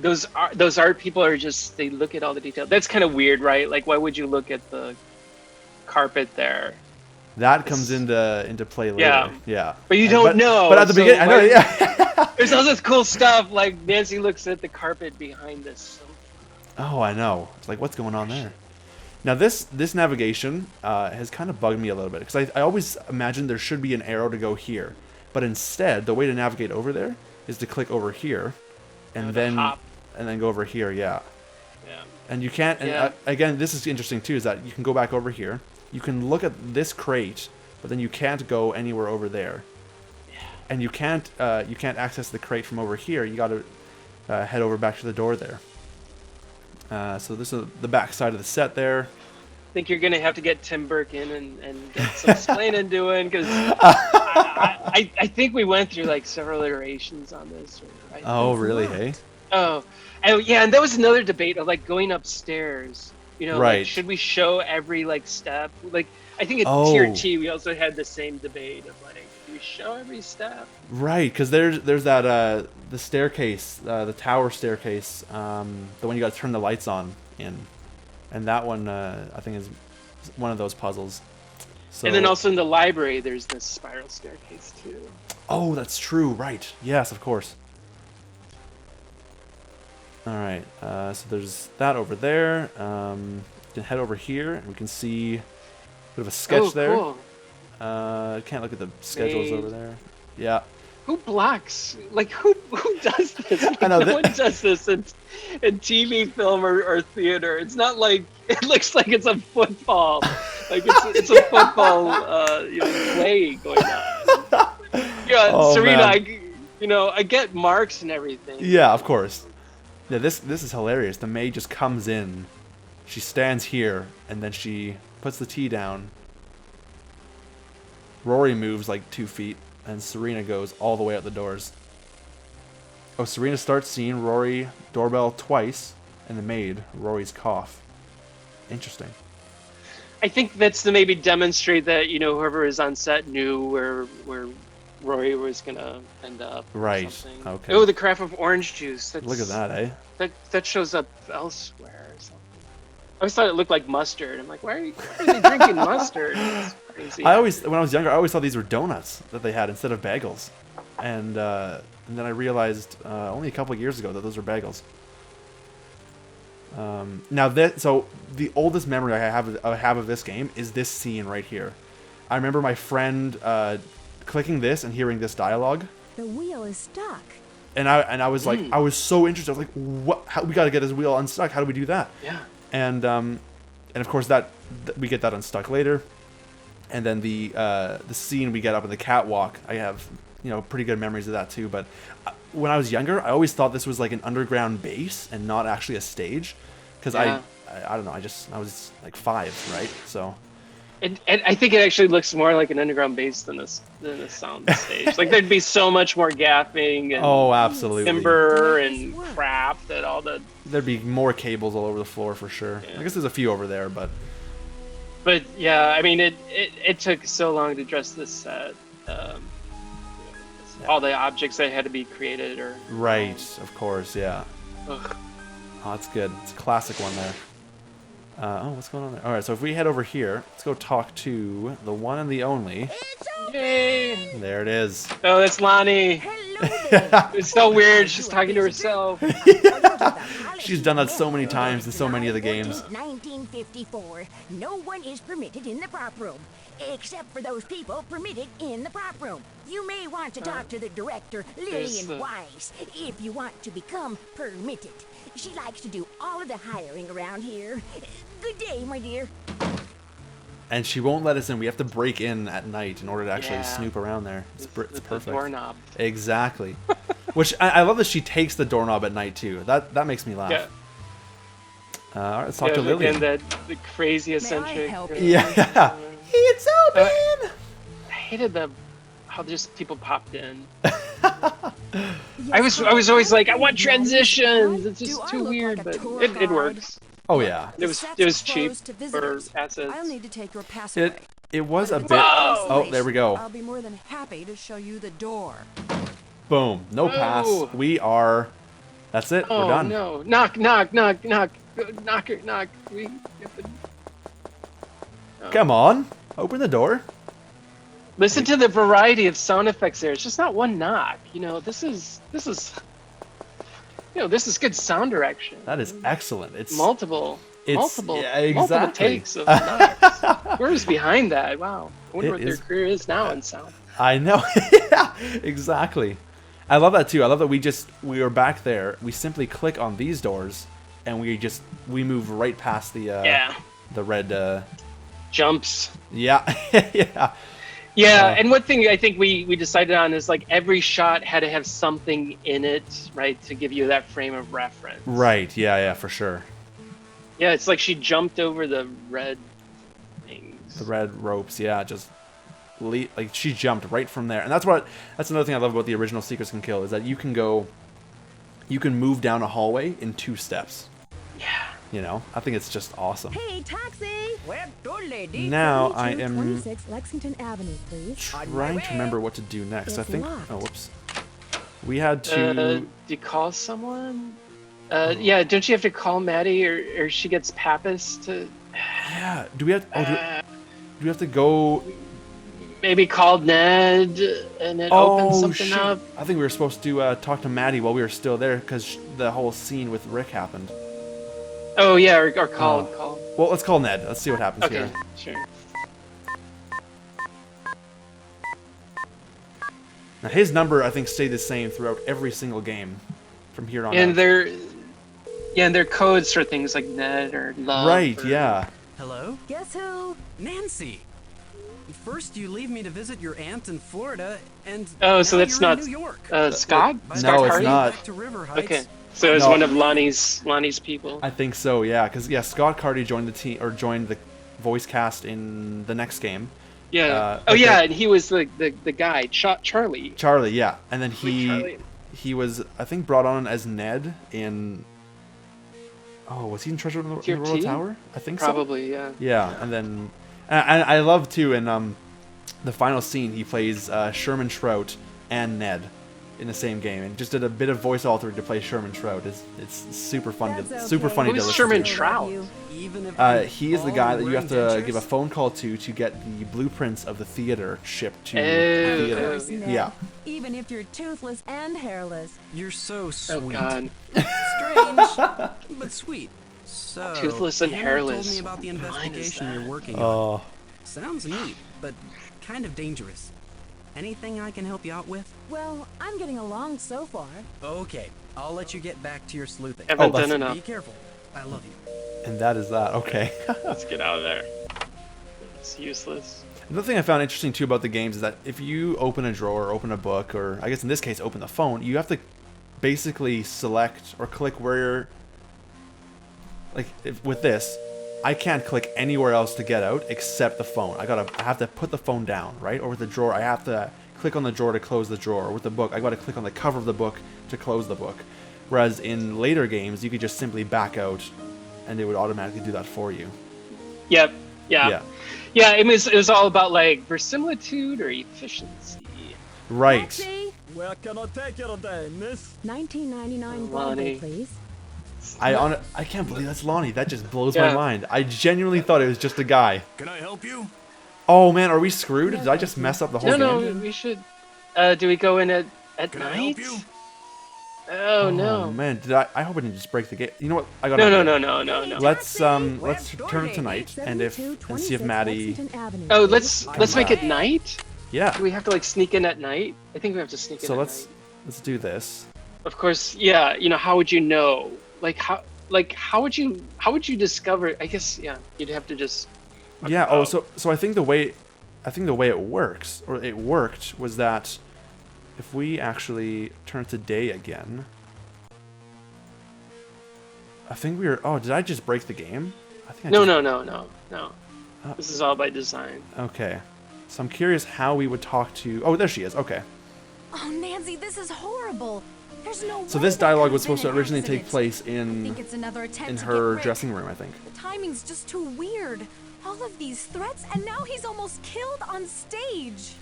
those art people are just, they look at all the detail. That's kind of weird, right? Like, why would you look at the carpet there? That comes into play later. Yeah. Yeah. But you don't know. But at the beginning, I know. Yeah. There's all this cool stuff. Like Nancy looks at the carpet behind this. Oh, I know. It's like, what's going on there? Now this navigation has kind of bugged me a little bit because I always imagined there should be an arrow to go here, but instead the way to navigate over there is to click over here, and then go over here. Yeah. Yeah. And you can't. And again, this is interesting too. Is that you can go back over here. You can look at this crate, but then you can't go anywhere over there. Yeah. And you can't access the crate from over here. You got to head over back to the door there. So this is the back side of the set there. I think you're gonna have to get Tim Burke in and get some explaining doing, because I think we went through like several iterations on this. Oh really? Hey. Oh, and that was another debate of like going upstairs. You know, right. Like, should we show every like step? Like I think at TRT we also had the same debate of like, do we show every step? Right, because there's that the staircase, the tower staircase, the one you got to turn the lights on in, and that one I think is one of those puzzles. So, and then also in the library, there's this spiral staircase too. Oh, that's true. Right. Yes, of course. All right. So there's that over there. We can head over here, and we can see a bit of a sketch there. Cool. Can't look at the schedules over there. Yeah. Who blocks? Like who does this? Like, I know no one does this in TV, film, or theater. It's not like it looks like it's a football. Like it's a football play going on. Yeah, Oh, Serena. man. I get marks and everything. Yeah, of course. Yeah, this is hilarious. The maid just comes in, she stands here, and then she puts the tea down. Rory moves like 2 feet, and Serena goes all the way out the doors. Oh, Serena starts seeing Rory doorbell twice, and the maid, Rory's cough. Interesting. I think that's to maybe demonstrate that whoever is on set knew where Rory was gonna end up. Right. Something. Okay. Oh, the craft of orange juice. Look at that, eh? That shows up elsewhere or something. I always thought it looked like mustard. I'm like, why are they drinking mustard? It's crazy. When I was younger, I always thought these were donuts that they had instead of bagels, and then I realized only a couple of years ago that those were bagels. So the oldest memory I have of this game is this scene right here. I remember my friend clicking this and hearing this dialogue. The wheel is stuck. And I was like, I was so interested. I was like, what? We got to get his wheel unstuck. How do we do that? Yeah. And of course that we get that unstuck later. And then the scene we get up in the catwalk, I have pretty good memories of that too. But when I was younger, I always thought this was like an underground base and not actually a stage, because I don't know, I was like 5, right? So. And I think it actually looks more like an underground base than a sound stage. Like there'd be so much more gapping and absolutely, timber and crap that all the. There'd be more cables all over the floor for sure. Yeah. I guess there's a few over there, but. But yeah, I mean, it took so long to dress this set. All the objects that had to be created or. Right, of course, yeah. Ugh. Oh, that's good. It's a classic one there. What's going on there? All right, so if we head over here, let's go talk to the one and the only. Yay! There it is. Oh, that's Lonnie. It's so weird. She's talking to herself. She's done that so many times in so many of the games. 1954. No one is permitted in the prop room, except for those people permitted in the prop room. You may want to talk to the director, Lillian Weiss, if you want to become permitted. She likes to do all of the hiring around here. Good day, my dear. And she won't let us in. We have to break in at night in order to actually snoop around there. It's perfect. The doorknob. Exactly. Which I love that she takes the doorknob at night too. That makes me laugh. Yeah. All right, let's talk to Lillian. Again, the crazy eccentric. Yeah. It's open. I hated how just people popped in. I was always like, I want transitions. It's just too weird, but it works. Oh yeah. It was cheap for assets. I'll need to take your pass away. It was a bit. Whoa! Oh, there we go. I'll be more than happy to show you the door. Boom. No pass. We are That's it. Oh We're done. no! Knock, knock, knock, knock, knock, knock. We have to... Come on, open the door. Listen to the variety of sound effects there. It's just not one knock. You know, this is good sound direction. That is excellent. It's multiple yeah, exactly. takes of knocks. Who's behind that? Wow. I wonder It what their is- career is now in sound. I know. Yeah, exactly. I love that too. I love that we are back there. We simply click on these doors, and we move right past the the red Jumps. yeah yeah. Yeah, and one thing I think we decided on is like every shot had to have something in it, right, to give you that frame of reference. Right. Yeah. For sure. Yeah, it's like she jumped over the red things. The red ropes. Yeah. Just like she jumped right from there, and that's another thing I love about the original Secrets Can Kill is that you can move down a hallway in 2 steps. Yeah. You know, I think it's just awesome. Hey, taxi! Where to, lady? Now I am 26 Lexington Avenue, please. trying to remember what to do next. I It's think. locked. Oh, whoops. We had to. Do you call someone? Yeah, don't you have to call Maddie or she gets Pappas to Yeah. Do we have? Oh, do we have to go? maybe call Ned and it opens something shoot. up? I think we were supposed to talk to Maddie while we were still there because the whole scene with Rick happened. Oh yeah, or call. Well, let's call Ned. Let's see what happens Okay, here. sure. Now his number, I think, stayed the same throughout every single game from here on And out. they're codes for things like Ned or Love. Right. or- Yeah. Hello? Guess who? Nancy! First you leave me to visit your aunt in Florida, and Oh, so now that's you're not in New York. Scott? By No, the Scott time it's Hardy? you not. get back to River Heights, Okay, so it's No. one of Lonnie's people. I think so. Yeah, because Scott Carty joined the team or joined the voice cast in the next game. Yeah. okay. Yeah, and he was the guy, Charlie. Charlie, yeah, and then Charlie. he was, I think, brought on as Ned in. Oh, was he in Treasure in the Tier Royal T? Tower? I think so. Probably, yeah. Yeah, and then and I love too in the final scene he plays Sherman Trout and Ned in the same game, and just did a bit of voice altering to play Sherman Trout. It's super fun, That's super okay. funny Who's to listen Sherman to. Trout? even if He is the all guy that you wearing have to dentures? give a phone call to get the blueprints of the theater shipped to Oh, the theater. Course, Ned. Yeah. Even if you're toothless and hairless. You're so Oh sweet. God. Strange, but sweet. So, Toothless and Hannah hairless. told me about the What line is investigation that? you're working on. Oh, Sounds neat, but kind of dangerous. Anything I can help you out with? Well, I'm getting along so far. Okay, I'll let you get back to your sleuthing. Haven't that's- done Be enough. careful. I love you. and that is that. Okay. Let's get out of there. It's useless. Another thing I found interesting too about the games is that if you open a drawer, open a book, or I guess in this case open the phone, you have to basically select or click where you're. Like with this, I can't click anywhere else to get out except the phone. I have to put the phone down, right? Or with the drawer, I have to click on the drawer to close the drawer. Or with the book, I got to click on the cover of the book to close the book. Whereas in later games, you could just simply back out, and it would automatically do that for you. Yep. Yeah. Yeah. Yeah. It was all about like verisimilitude or efficiency. Right. Taxi! Where can I take you today, miss? 1999 Lonnie. Broadway, please. I can't believe that's Lonnie. That just blows Yeah. my mind. I genuinely thought it was just a guy. Can I help you? Oh man, are we screwed? Did I just mess up the whole No, game? no, we should. Do we go in at Can I night? help you? Oh Oh no. man, I hope I didn't just break the game. You know what? I got No, an no, idea. no, no, no, no. Let's Taxi! let's turn it tonight and see if 7226 Maddie. Lexington Avenue, Oh, please. let's make it night. Yeah. Do we have to like sneak in at night? I think we have to sneak in. So at let's night. do this. Of course, yeah. You know, how would you know? How would you discover? I guess yeah. You'd have to just. Yeah. Oh, so I think the way it works, or it worked, was that if we actually turn it to day again. I think we were. Oh, did I just break the game? I think. No. This is all by design. Okay. So I'm curious how we would talk to. Oh, there she is. Okay. Oh, Nancy, this is horrible. There's no So way this that dialogue could was have supposed to been an originally take accident. place I think it's another attempt in to her get Rick. dressing room, I think. The timing's just too weird. All of these threats, and now he's almost killed on stage.